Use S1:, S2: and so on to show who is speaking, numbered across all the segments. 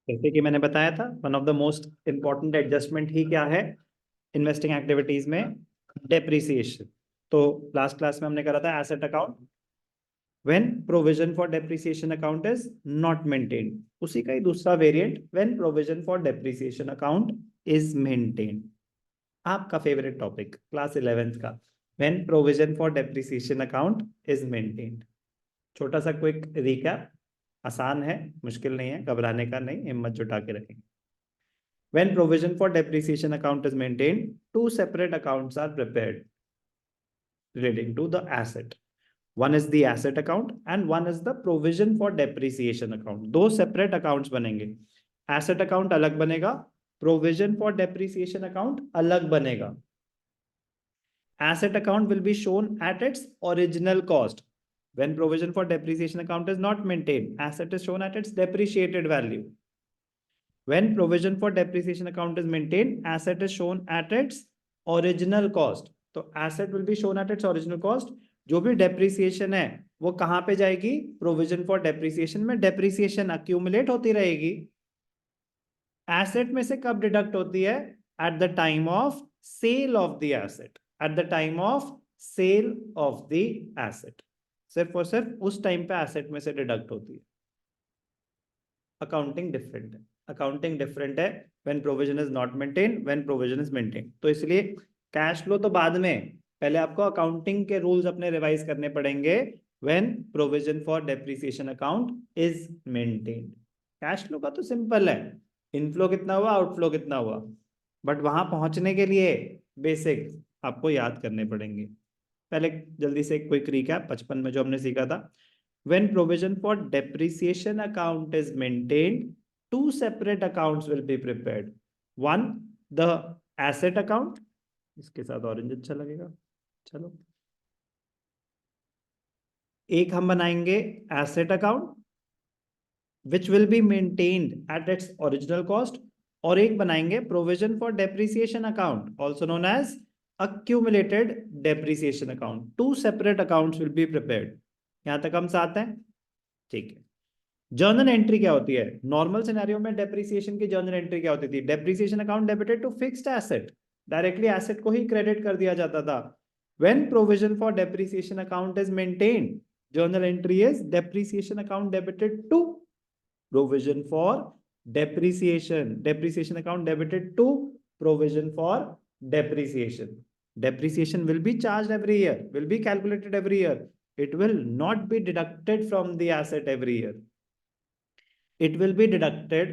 S1: जैसे कि मैंने बताया था, one of the most important adjustment ही क्या है इन्वेस्टिंग एक्टिविटीज में, डेप्रिसिएशन। तो लास्ट क्लास में हमने करा था asset account when provision for depreciation account is not maintained, उसी का ही दूसरा variant when provision for depreciation account is maintained. आपका फेवरेट टॉपिक क्लास 11th का, when provision for depreciation account is maintained. छोटा सा क्विक रिकैप, आसान है, मुश्किल नहीं है, घबराने का नहीं, हिम्मत जुटा के रखेंगे। When provision for depreciation account is maintained, two separate accounts are prepared relating to the asset. One is the asset account and one is the provision for depreciation account. दो separate accounts बनेंगे। Asset account अलग बनेगा, provision for depreciation account अलग बनेगा। Asset account will be shown at its original cost. When provision for depreciation account is not maintained, asset is shown at its depreciated value. When provision for depreciation account is maintained, asset is shown at its original cost. तो asset will be shown at its original cost. जो भी depreciation है वो कहां पे जाएगी? Provision for depreciation में depreciation accumulate होती रहेगी। Asset में से कब deduct होती है? At the time of sale of the asset. At the time of sale of the asset. सिर्फ और सिर्फ उस टाइम पे asset में से deduct होती है। अकाउंटिंग डिफरेंट है, अकाउंटिंग डिफरेंट है when provision is not maintain, when provision is maintain. तो इसलिए कैश फ्लो तो बाद में, पहले आपको अकाउंटिंग के रूल्स अपने रिवाइज करने पड़ेंगे when provision for depreciation account is maintained. Cash flow का तो सिंपल है, इनफ्लो कितना हुआ, आउटफ्लो कितना हुआ, बट वहां पहुंचने के लिए बेसिक आपको याद करने पड़ेंगे। पहले जल्दी से क्विक रिकैप 55 में जो हमने सीखा था। When provision for depreciation account is maintained, two separate accounts will be prepared. One, the asset account, इसके साथ ऑरेंज अच्छा लगेगा, चलो। एक हम बनाएंगे asset account, which will be maintained at its original cost, और एक बनाएंगे provision for depreciation account, also known as accumulated depreciation account. Two separate accounts will be prepared. यहां तक हम साथ हैं? ठीक है। जर्नल एंट्री क्या होती है? नॉर्मल सिनेरियो में डेप्रिसिएशन की जर्नल एंट्री क्या होती थी? Depreciation account debited to fixed asset, directly asset को ही क्रेडिट कर दिया जाता था। When provision for depreciation account is maintained, journal entry is depreciation account debited to provision for depreciation, depreciation account debited to provision for depreciation. Depreciation will be charged every year, will be calculated every year. It will not be deducted from the asset every year. It will be deducted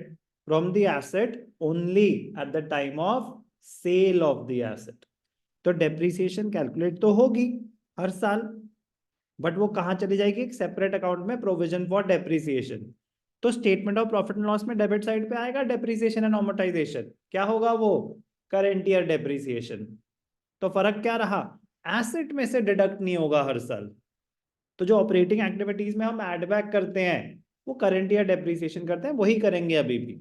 S1: from the asset only at the time of sale of the asset. तो depreciation calculate तो होगी हर साल, but वो कहां चली जाएगी? एक separate account में, प्रोविजन फॉर डेप्रिसिएशन। तो statement of profit and loss में डेबिट साइड पे आएगा डेप्रिसिएशन एंड अमोर्टाइजेशन। क्या होगा वो? Current year depreciation. तो फर्क क्या रहा? एसेट में से डिडक्ट नहीं होगा हर साल। तो जो ऑपरेटिंग एक्टिविटीज में हम एड बैक करते हैं वो करंट ईयर डेप्रिसिएशन करते हैं, वही करेंगे अभी भी।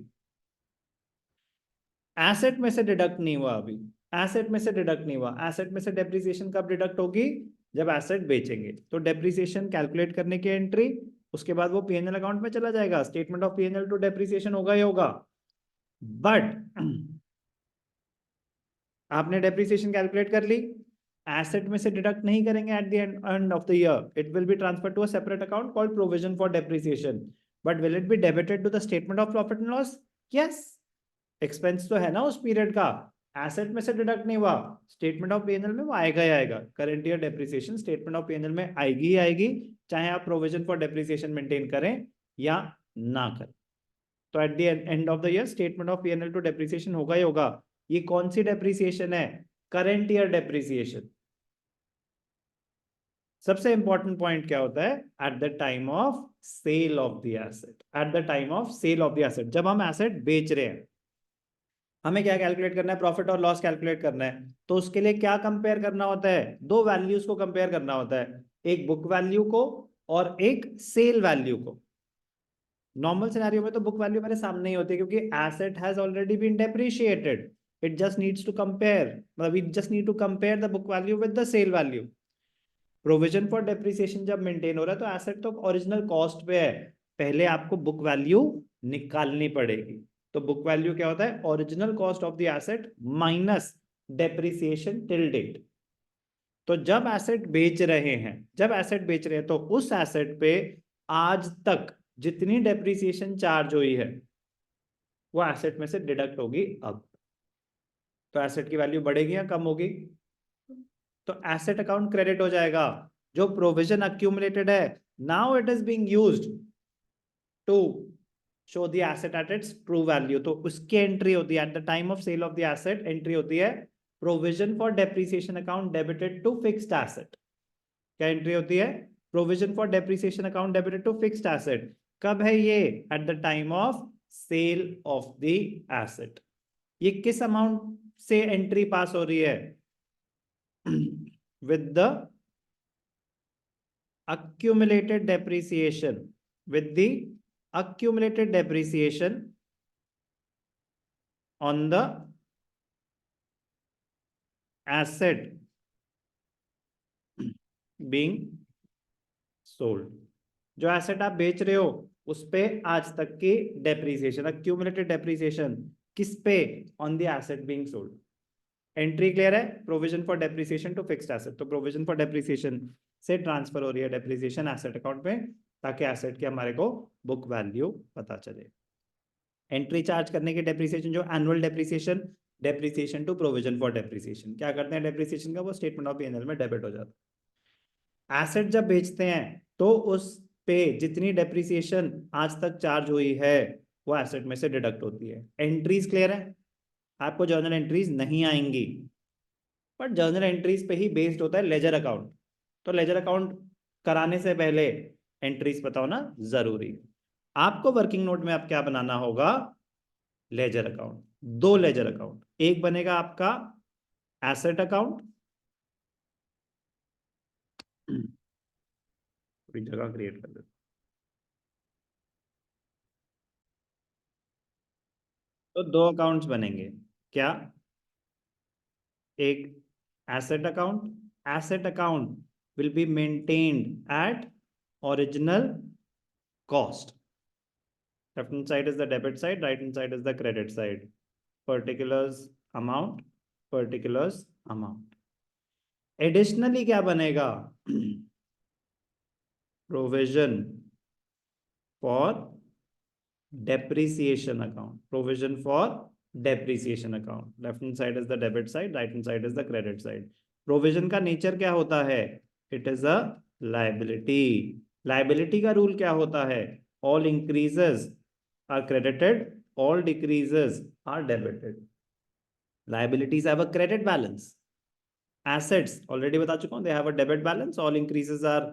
S1: एसेट में से डिडक्ट नहीं हुआ अभी, एसेट में से डिडक्ट नहीं हुआ। एसेट में से डेप्रिसिएशन कब डिडक्ट होगी? जब एसेट बेचेंगे। तो डेप्रिसिएशन कैलकुलेट करने की एंट्री, उसके बाद वो पीएनएल अकाउंट में चला जाएगा, statement of P&L to depreciation होगा ही होगा। बट आपने डेप्रिसिएशन कैलकुलेट कर ली, एसेट में से डिडक्ट नहीं करेंगे at the end of the year, it will be transfer to a separate account called provision for depreciation. But will it be debited to the statement of profit and loss? Yes, expense तो है ना उस period का, asset में से deduct नहीं हुआ, statement of PNL में वो आएगा ही आएगा। Current year depreciation statement of PNL में आएगी ही आएगी, चाहे आप प्रोविजन फॉर डेप्रिसिएशन मेंटेन करें या ना करें। तो at the end of the year statement of P&L to depreciation होगा ही होगा। ये कौन सी डेप्रिसिएशन है? Current year depreciation. सबसे इंपॉर्टेंट पॉइंट क्या होता है? At the time of sale of the asset, at the time of sale of the asset. जब हम एसेट बेच रहे हैं, हमें क्या कैलकुलेट करना है? प्रॉफिट और लॉस कैलकुलेट करना है। तो उसके लिए क्या कंपेयर करना होता है? दो वैल्यूज को कंपेयर करना होता है, एक बुक वैल्यू को और एक सेल वैल्यू को। नॉर्मल सिनेरियो में तो बुक वैल्यू मेरे सामने ही होती है, क्योंकि asset has already been depreciated. It just needs to compare, मतलब we just need to compare the book value with the sale value. Provision for depreciation जब मेंटेन हो रहा है तो एसेट तो ओरिजिनल कॉस्ट पे है, पहले आपको बुक वैल्यू निकालनी पड़ेगी। तो बुक वैल्यू क्या होता है? Original cost of the asset minus depreciation till date. तो जब एसेट बेच रहे हैं तो उस एसेट पे आज तक जितनी डेप्रिसिएशन चार्ज हुई है वो एसेट में से डिडक्ट होगी अब। तो एसेट की वैल्यू बढ़ेगी या कम होगी? तो एसेट अकाउंट क्रेडिट हो जाएगा। जो प्रोविजन अक्यूमुलेटेड है, now it is being used to show the asset at its true value. तो उसकी एंट्री होती है at the time of sale of the asset, entry होती है provision for depreciation account debited to fixed asset. क्या entry होती है? Provision for depreciation account debited to fixed asset. कब है ये? At the time of sale of the asset. ये किस अमाउंट से एंट्री पास हो रही है? with the accumulated depreciation, with the accumulated depreciation on the asset being sold। जो एसेट आप बेच रहे हो उस पे आज तक की डेप्रिसिएशन, accumulated depreciation किस पे? On the asset being sold. Entry clear है? Provision for depreciation to fixed asset. तो प्रोविजन फॉर डेप्रिसिएशन से ट्रांसफर हो रही है डेप्रिसिएशन एसेट अकाउंट में, ताकि एसेट की हमारे को बुक वैल्यू पता चले। एंट्री चार्ज करने के डेप्रिसिएशन, जो annual depreciation to provision for depreciation. क्या करते हैं डेप्रिसिएशन का? वो स्टेटमेंट ऑफ पी&एल में डेबिट हो जाता है। एसेट जब बेचते हैं तो उस पे जितनी डेप्रिसिएशन आज तक चार्ज हुई है वो एसेट में से डिडक्ट होती है। एंट्रीज क्लियर है? आपको जर्नल एंट्रीज नहीं आएंगी, बट जर्नल एंट्रीज पे ही बेस्ड होता है लेजर अकाउंट। तो लेजर अकाउंट कराने से पहले एंट्रीज पता होना जरूरी है। आपको वर्किंग नोट में अब क्या बनाना होगा? Ledger account. दो लेजर अकाउंट, एक बनेगा आपका एसेट अकाउंट, थोड़ी जगह क्रिएट कर देते। तो दो अकाउंट्स बनेंगे। क्या? एक asset account will be maintained at original cost. Left hand side is the debit side, right hand side is the credit side. Particulars amount, particulars amount. Additionally क्या बनेगा? Provision for depreciation account. Provision for depreciation account. Left hand side is the debit side, right hand side is the credit side. Provision का nature क्या होता है? It is a liability. Liability का rule क्या होता है? All increases are credited, all decreases are debited. Liabilities have a credit balance. Assets already बता चुका हूं, they have a debit balance. All increases are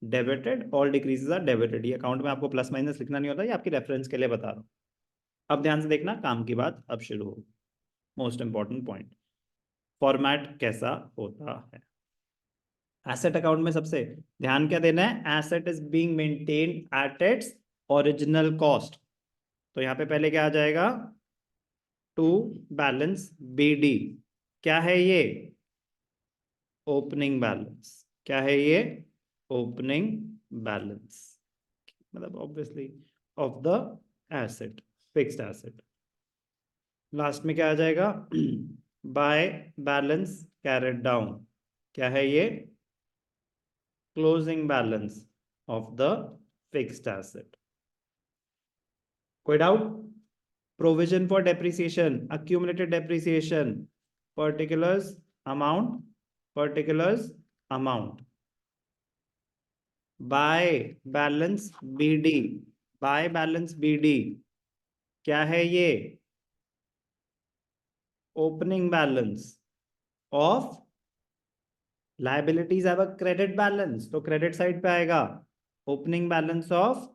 S1: debited, all decreases are debited. ये account में आपको प्लस माइनस लिखना नहीं होता, ये आपकी रेफरेंस के लिए बता रहा हूं। अब ध्यान से देखना, काम की बात अब शुरू हो। मोस्ट इंपॉर्टेंट पॉइंट, फॉर्मेट कैसा होता है एसेट अकाउंट में? सबसे ध्यान क्या देना है? Asset is being maintained at its original cost. तो यहां पे पहले क्या आ जाएगा? To balance BD। क्या है ये? Opening balance. क्या है ये? ओपनिंग बैलेंस, मतलब obviously of the asset, fixed asset. Last में क्या आ जाएगा? By balance carried down. क्या है ये? Closing balance of the fixed asset. कोई doubt? Provision for depreciation, accumulated depreciation, particulars amount, particulars amount. By balance BD, by balance BD क्या है ये? Opening balance of liabilities have a credit balance, तो credit side पे आएगा opening balance of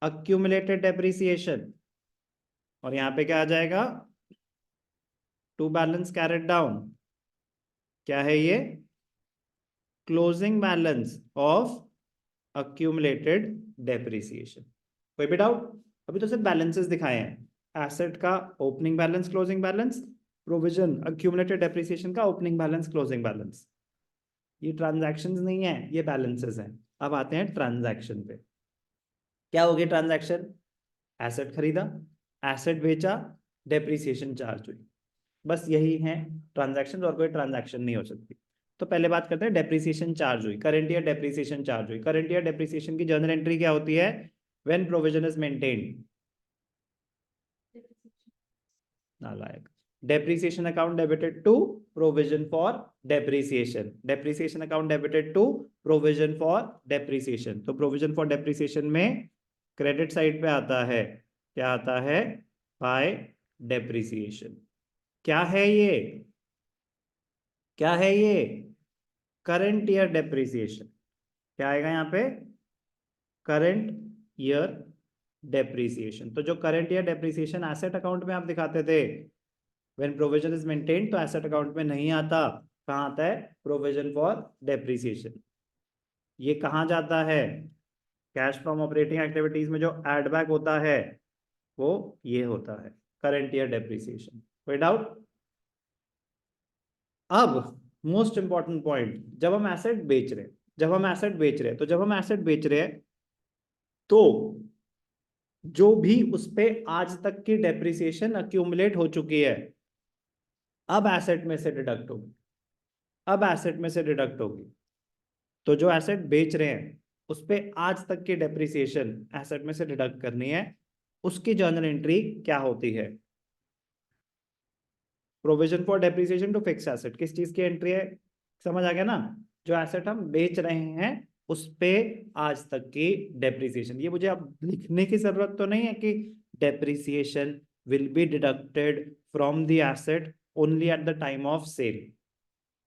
S1: accumulated depreciation. और यहां पे क्या आ जाएगा? To balance carried down. क्या है ये? Closing balance of accumulated depreciation. कोई भी डाउट? अभी तो सिर्फ बैलेंसेस दिखाए हैं, एसेट का opening balance, closing balance, provision accumulated depreciation का ओपनिंग बैलेंस, क्लोजिंग बैलेंस। ये ट्रांजैक्शंस नहीं है, ये बैलेंसेस हैं। अब आते हैं ट्रांजैक्शन पे। क्या हो गया ट्रांजैक्शन? एसेट खरीदा, एसेट बेचा, डेप्रिसिएशन चार्ज हुई, बस यही है ट्रांजैक्शन, और कोई ट्रांजैक्शन नहीं हो सकती। तो पहले बात करते हैं डेप्रिसिएशन चार्ज हुई, करंट ईयर डेप्रिसिएशन चार्ज हुई। करंट ईयर डेप्रिसिएशन की जर्नल एंट्री क्या होती है? व्हेन प्रोविजन इज मेंटेन्ड, नालायक, depreciation account debited to provision for depreciation, depreciation account debited to provision for depreciation। तो provision for depreciation में credit side पे आता है, क्या आता है? Bye depreciation. क्या है ये? क्या है ये? Current year depreciation. क्या आएगा यहाँ पे? Current year depreciation. तो जो current year depreciation asset account में आप दिखाते थे व्हेन प्रोविजन इज मेंटेन्ड, तो एसेट अकाउंट में नहीं आता। कहाँ आता है? Provision for depreciation. ये कहाँ जाता है? कैश फ्रॉम ऑपरेटिंग एक्टिविटीज में जो एड बैक होता है वो ये होता है, करंट ईयर डेप्रिसिएशन। कोई डाउट? अब मोस्ट इंपॉर्टेंट पॉइंट, जब हम एसेट बेच रहे हैं, जब हम एसेट बेच रहे हैं, तो जब हम एसेट बेच रहे हैं तो जो भी उस पे आज तक की डेप्रिसिएशन अक्यूमुलेट हो चुकी है, अब एसेट में से डिडक्ट होगी, अब एसेट में से डिडक्ट होगी। तो जो एसेट बेच रहे हैं उस पे आज तक की डेप्रिसिएशन एसेट में से डिडक्ट करनी है, उसकी जर्नल एंट्री क्या होती है? Provision for depreciation to fix asset, किस चीज की एंट्री है? समझ आ गया ना? जो एसेट हम बेच रहे हैं उस पे आज तक की डेप्रिसिएशन। ये मुझे अब लिखने की जरूरत तो नहीं है कि depreciation will be deducted from the asset only at the time of sale.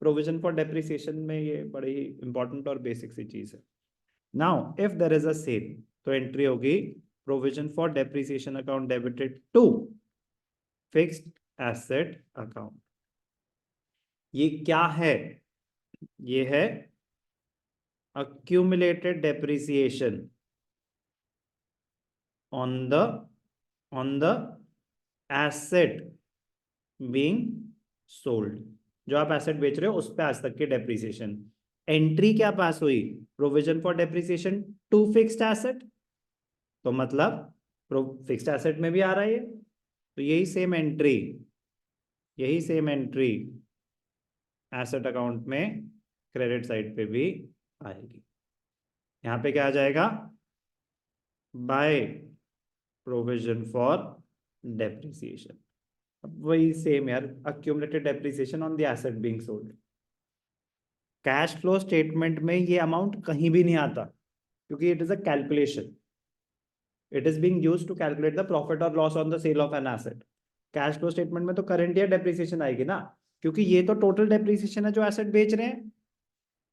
S1: Provision for depreciation में ये बड़ी इंपॉर्टेंट और बेसिक सी चीज है। Now if there is a sale, तो एंट्री होगी provision for depreciation account debited to fixed asset account. ये क्या है? ये है accumulated depreciation on the asset being sold। जो आप एसेट बेच रहे हो उस पे आज तक की डेप्रिसिएशन। एंट्री क्या पास हुई? Provision for depreciation to fixed asset, तो मतलब फिक्स्ड एसेट में भी आ रहा है ये, तो यही सेम एंट्री एसेट अकाउंट में क्रेडिट साइड पे भी आएगी। यहाँ पे क्या आ जाएगा? By provision for depreciation. वही सेम यार, accumulated depreciation on the asset being sold. Cash flow statement में ये अमाउंट कहीं भी नहीं आता, क्योंकि it is a calculation, it is being used to calculate the profit और loss on the sale of an asset. Cash flow statement में तो करंट ईयर डेप्रिसिएशन आएगी ना, क्योंकि ये तो टोटल डेप्रिसिएशन है जो एसेट बेच रहे हैं।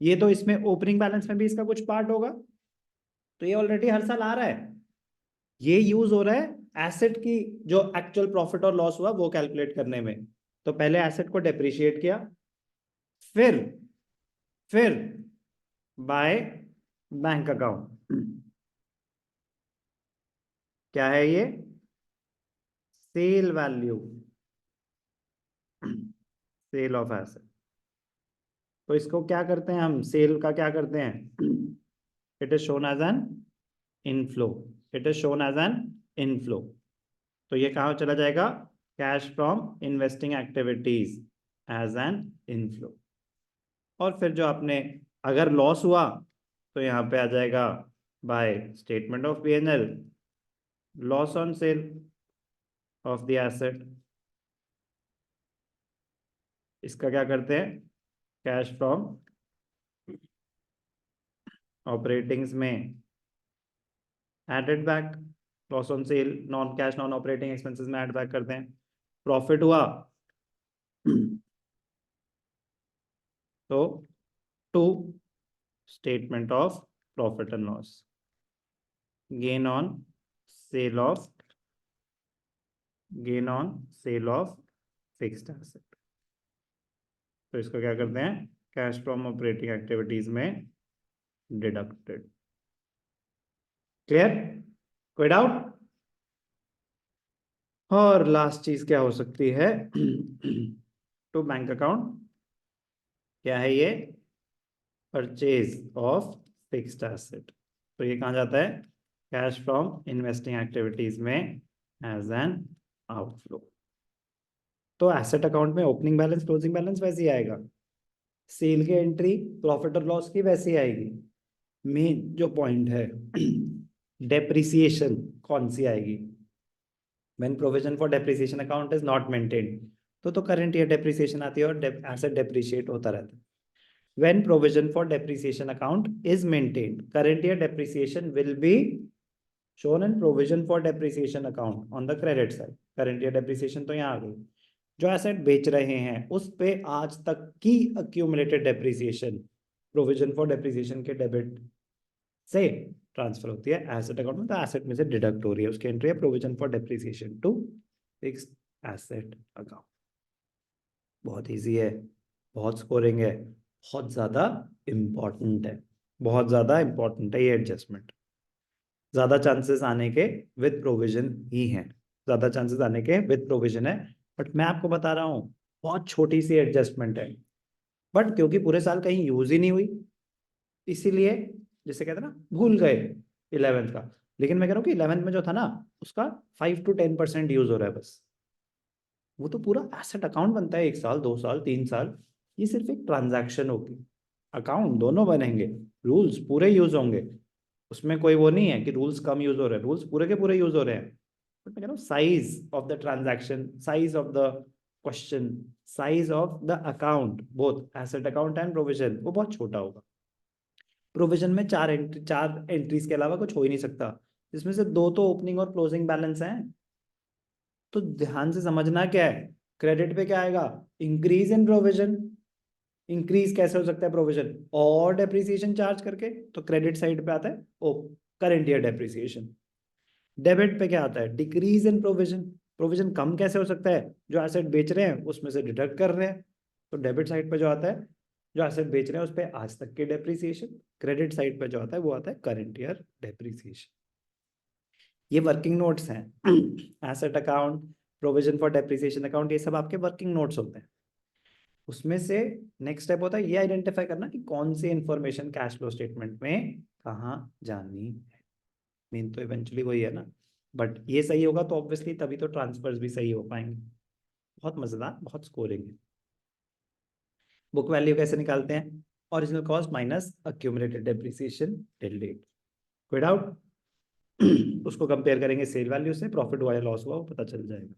S1: ये तो इसमें ओपनिंग बैलेंस में भी इसका कुछ पार्ट होगा, तो ये ऑलरेडी हर साल आ रहा है। ये यूज हो रहा है एसेट की जो एक्चुअल प्रॉफिट और लॉस हुआ वो कैलकुलेट करने में। तो पहले एसेट को डेप्रिशिएट किया, फिर बाय बैंक अकाउंट। क्या है ये? Sale value, sale of asset. तो इसको क्या करते हैं हम? सेल का क्या करते हैं? It is shown as an inflow, it is shown as an inflow. तो ये कहाँ चला जाएगा? Cash from investing activities as an inflow. और फिर जो आपने, अगर लॉस हुआ तो यहाँ पे आ जाएगा by statement of P&L, loss on sale of the asset. इसका क्या करते हैं? कैश फ्रॉम ऑपरेटिंग्स में added back, loss on sale non cash non operating expenses में ऐड बैक करते हैं। प्रॉफिट हुआ तो to statement of profit and loss, gain on sale of fixed asset. तो इसको क्या करते हैं? कैश फ्रॉम ऑपरेटिंग एक्टिविटीज में डिडक्टेड। क्लियर? कोई डाउट? और लास्ट चीज क्या हो सकती है? To bank account. क्या है ये? Purchase of fixed asset. तो ये कहाँ जाता है? कैश फ्रॉम इन्वेस्टिंग एक्टिविटीज में एज एन आउटफ्लो। तो एसेट अकाउंट में ओपनिंग बैलेंस क्लोजिंग बैलेंस वैसे ही आएगा, सेल की एंट्री प्रॉफिट और लॉस की वैसे ही आएगी। मेन जो पॉइंट है डेप्रिसिएशन कौन सी आएगी, when provision for depreciation account is not maintained, तो करंट ईयर डेप्रिसिएशन आती है और एसेट डेप्रिशिएट होता रहता है। When provision for depreciation account is maintained, current year depreciation will be shown in provision for depreciation account on the credit side. Current year depreciation तो यहाँ आ गई, जो एसेट बेच रहे हैं उस पे आज तक की accumulated depreciation provision for depreciation के डेबिट से ट्रांसफर होती है एसेट अकाउंट में, तो एसेट में से डिडक्ट हो रही है, उसकी एंट्री है provision for depreciation to fixed asset account. बहुत इजी है, बहुत स्कोरिंग है, बहुत ज्यादा इंपॉर्टेंट है, बहुत ज्यादा इंपॉर्टेंट है ये एडजस्टमेंट। ज्यादा चांसेस आने के विद प्रोविजन ही है, ज्यादा चांसेस आने के विद प्रोविजन है, बट मैं आपको बता रहा हूँ बहुत छोटी सी एडजस्टमेंट है, बट क्योंकि पूरे साल कहीं यूज ही नहीं हुई इसीलिए जैसे कहते हैं ना भूल गए 11th का। लेकिन मैं कह रहा हूँ कि 11th में जो था ना उसका 5 to 10% यूज हो रहा है बस। वो तो पूरा एसेट अकाउंट बनता है 1 साल 2 साल 3 साल, ये सिर्फ एक ट्रांजैक्शन होगी, अकाउंट दोनों बनेंगे, रूल्स पूरे यूज होंगे, उसमें कोई वो नहीं है कि रूल्स कम यूज हो रहे हैं, रूल्स पूरे के पूरे यूज हो रहे हैं। बट मैं कह रहा हूँ size of the transaction, size of the question, size of the account both asset account and provision वो बहुत छोटा होगा। प्रोविजन में चार एंट्रीज के अलावा कुछ हो ही नहीं सकता, जिसमें से 2 तो ओपनिंग और क्लोजिंग बैलेंस हैं। तो ध्यान से समझना क्या है, क्रेडिट पे क्या आएगा, इंक्रीज इन प्रोविजन। इंक्रीज कैसे हो सकता है प्रोविजन, और डेप्रिसिएशन चार्ज करके, तो क्रेडिट साइड पे आता है ओ करंट ईयर डेप्रिसिएशन। डेबिट पे क्या आता है, डिक्रीज इन प्रोविजन। प्रोविजन कम कैसे हो सकता है, जो एसेट बेच रहे हैं उसमें से डिडक्ट कर रहे हैं। तो डेबिट साइड पे जो आता है, जो एसेट बेच रहे हैं उस पर आज तक के डेप्रिसिएशन, क्रेडिट साइड पे जो आता है वो आता है करंट ईयर डेप्रिसिएशन। ये वर्किंग नोट्स हैं asset account, provision for depreciation account, ये सब आपके वर्किंग नोट्स होते हैं। उसमें से नेक्स्ट स्टेप होता है ये आइडेंटिफाई करना कि कौन सी इंफॉर्मेशन कैश फ्लो स्टेटमेंट में कहाँ जानी है। मेन तो इवेंचुअली वही है ना, बट ये सही होगा तो ऑब्वियसली तभी तो ट्रांसफर्स भी सही हो पाएंगे। बहुत मजेदार, बहुत स्कोरिंग है। बुक वैल्यू कैसे निकालते हैं, original cost minus accumulated depreciation till date, कोई डाउट? उसको कंपेयर करेंगे सेल वैल्यू से, प्रॉफिट हुआ या लॉस हुआ वो पता चल जाएगा।